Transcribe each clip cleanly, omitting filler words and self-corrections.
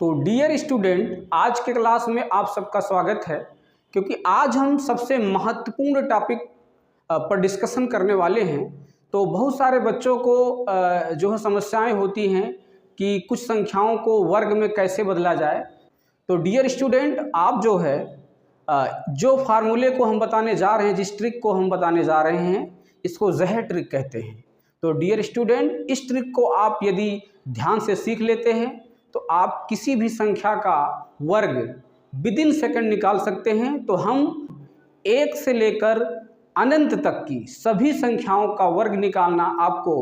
तो dear student, आज के क्लास में आप सबका स्वागत है। क्योंकि आज हम सबसे महत्वपूर्ण टॉपिक पर डिस्कशन करने वाले हैं। तो बहुत सारे बच्चों को जो है समस्याएं होती हैं कि कुछ संख्याओं को वर्ग में कैसे बदला जाए। तो डियर स्टूडेंट, आप जो है जो फार्मूले को हम बताने जा रहे हैं, जिस ट्रिक को हम बताने जा रहे हैं, इसको ज़हर ट्रिक कहते हैं। तो डियर स्टूडेंट, इस ट्रिक को आप यदि ध्यान से सीख लेते हैं तो आप किसी भी संख्या का वर्ग विदिन सेकंड निकाल सकते हैं। तो हम एक से लेकर अनंत तक की सभी संख्याओं का वर्ग निकालना आपको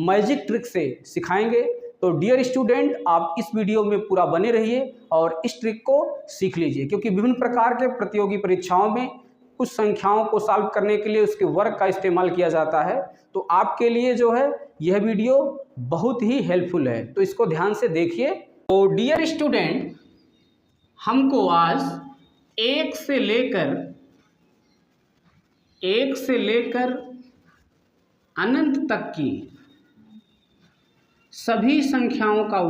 मैजिक ट्रिक से सिखाएंगे। तो डियर स्टूडेंट, आप इस वीडियो में पूरा बने रहिए और इस ट्रिक को सीख लीजिए। क्योंकि विभिन्न प्रकार के प्रतियोगी परीक्षाओं में कुछ संख्याओं को सॉल्व करने के लिए उसके वर्ग का इस्तेमाल किया जाता है। तो आपके लिए जो है यह वीडियो बहुत ही हेल्पफुल है, तो इसको ध्यान से देखिए। तो डियर स्टूडेंट, हमको आज एक से लेकर अनंत तक की सभी संख्याओं का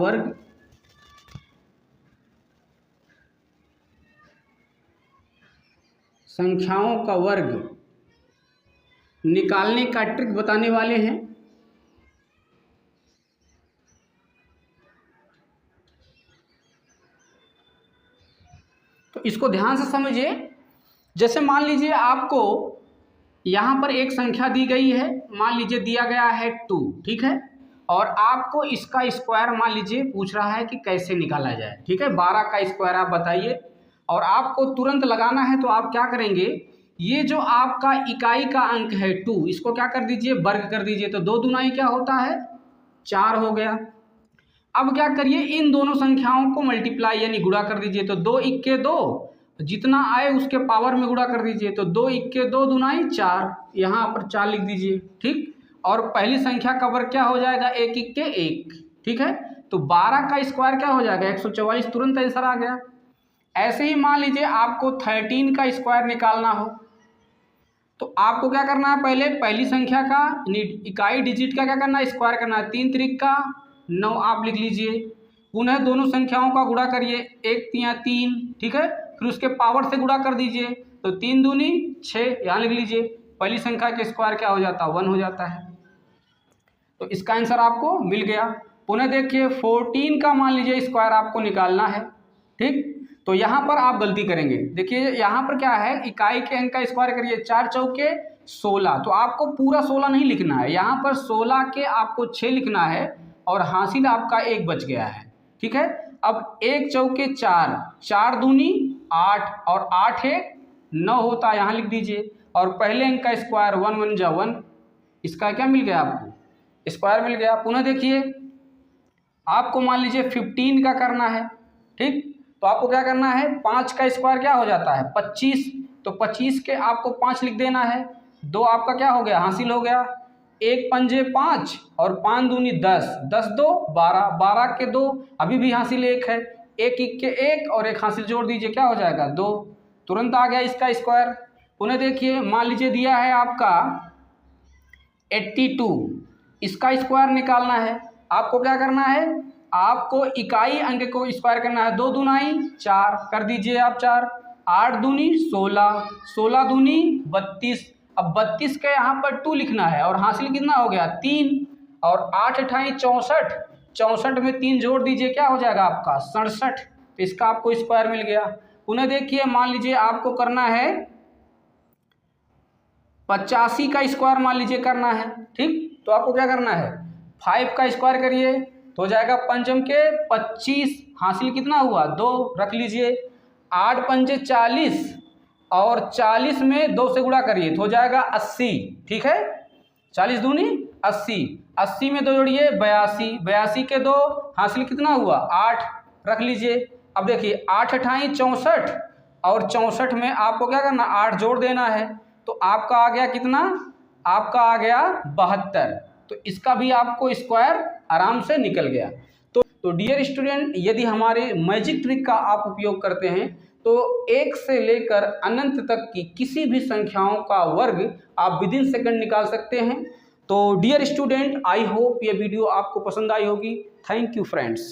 वर्ग निकालने का ट्रिक बताने वाले हैं। तो इसको ध्यान से समझिए। जैसे मान लीजिए आपको यहाँ पर एक संख्या दी गई है, मान लीजिए दिया गया है 2, ठीक है, और आपको इसका स्क्वायर मान लीजिए पूछ रहा है कि कैसे निकाला जाए, ठीक है। 12 का स्क्वायर आप बताइए और आपको तुरंत लगाना है। तो आप क्या करेंगे, ये जो आपका इकाई का अंक है 2, इसको क्या कर दीजिए, वर्ग कर दीजिए। तो 2 दूनाई क्या होता है, 4 हो गया। अब क्या करिए, इन दोनों संख्याओं को मल्टीप्लाई यानी गुणा कर दीजिए। तो 2 इक्के 2, जितना आए उसके पावर में गुणा कर दीजिए। तो 2 इक्के 2 दूनाई 4, यहाँ पर 4 लिख दीजिए, ठीक। और पहली संख्या का वर्ग क्या हो जाएगा, 1 इक्के 1, ठीक है। तो 12 का स्क्वायर क्या हो जाएगा, 144, तुरंत आंसर आ गया। ऐसे ही मान लीजिए आपको 13 का स्क्वायर निकालना हो, तो आपको क्या करना है, पहली संख्या का इकाई डिजिट का क्या करना है, स्क्वायर करना है। 3 त्रिक का 9 आप लिख लीजिए। पुनः दोनों संख्याओं का गुणा करिए, 1 3 3, ठीक है। फिर उसके पावर से गुणा कर दीजिए। तो 3 दूनी 6, यहाँ लिख लीजिए। पहली संख्या के स्क्वायर क्या हो जाता है, 1 हो जाता है। तो इसका आंसर आपको मिल गया। पुनः देखिए 14 का मान लीजिए स्क्वायर आपको निकालना है, ठीक। तो यहाँ पर आप गलती करेंगे। देखिए यहाँ पर क्या है, इकाई के अंक का स्क्वायर करिए, 4 चौके 16। तो आपको पूरा 16 नहीं लिखना है, यहाँ पर 16 के आपको 6 लिखना है और हासिल आपका 1 बच गया है, ठीक है। अब 1 चौके 4, 4 दूनी 8 और 8 1 9 होता है, यहाँ लिख दीजिए। और पहले अंक का स्क्वायर 1 1 जा 1, इसका क्या मिल गया, आपको स्क्वायर मिल गया। पुनः देखिए आपको मान लीजिए 15 का करना है, ठीक। तो आपको क्या करना है, 5 का स्क्वायर क्या हो जाता है, 25। तो 25 के आपको 5 लिख देना है। 2 आपका क्या हो गया, हासिल हो गया। 1 पंजे 5 और 5 दूनी 10, 10 2 12, 12 के 2 अभी भी हासिल 1 है। 1 इक्के 1 और 1 हासिल जोड़ दीजिए, क्या हो जाएगा 2, तुरंत आ गया इसका स्क्वायर। पुनः देखिए मान लीजिए दिया है आपका 82, इसका स्क्वायर निकालना है। आपको क्या करना है, आपको इकाई अंक को स्क्वायर करना है। 2 दूनाई 4, कर दीजिए आप 4। 8 दूनी 16, 16 दूनी 32। अब 32 के यहाँ पर 2 लिखना है और हासिल कितना हो गया, 3। और 8 अठाई 64, 64 में 3 जोड़ दीजिए, क्या हो जाएगा आपका 67। तो इसका आपको स्क्वायर मिल गया। पुनः देखिए मान लीजिए आपको करना है 85 का स्क्वायर मान लीजिए करना है, ठीक। तो आपको क्या करना है, 5 का स्क्वायर करिए तो हो जाएगा पंचम के 25, हासिल कितना हुआ 2, रख लीजिए। 8 पंजे 40 और 40 में 2 से गुणा करिए तो हो जाएगा 80, ठीक है। 40 दूनी 80, 80 में 2 जोड़िए 82, 82 के 2 हासिल कितना हुआ 8, रख लीजिए। अब देखिए 8 अठाई 64 और 64 में आपको क्या करना, 8 जोड़ देना है। तो आपका आ गया कितना, आपका आ गया 72। तो इसका भी आपको स्क्वायर आराम से निकल गया। तो डियर स्टूडेंट, यदि हमारे मैजिक ट्रिक का आप उपयोग करते हैं तो 1 से लेकर अनंत तक की किसी भी संख्याओं का वर्ग आप विदिन सेकंड निकाल सकते हैं। तो डियर स्टूडेंट, आई होप ये वीडियो आपको पसंद आई होगी। Thank you friends.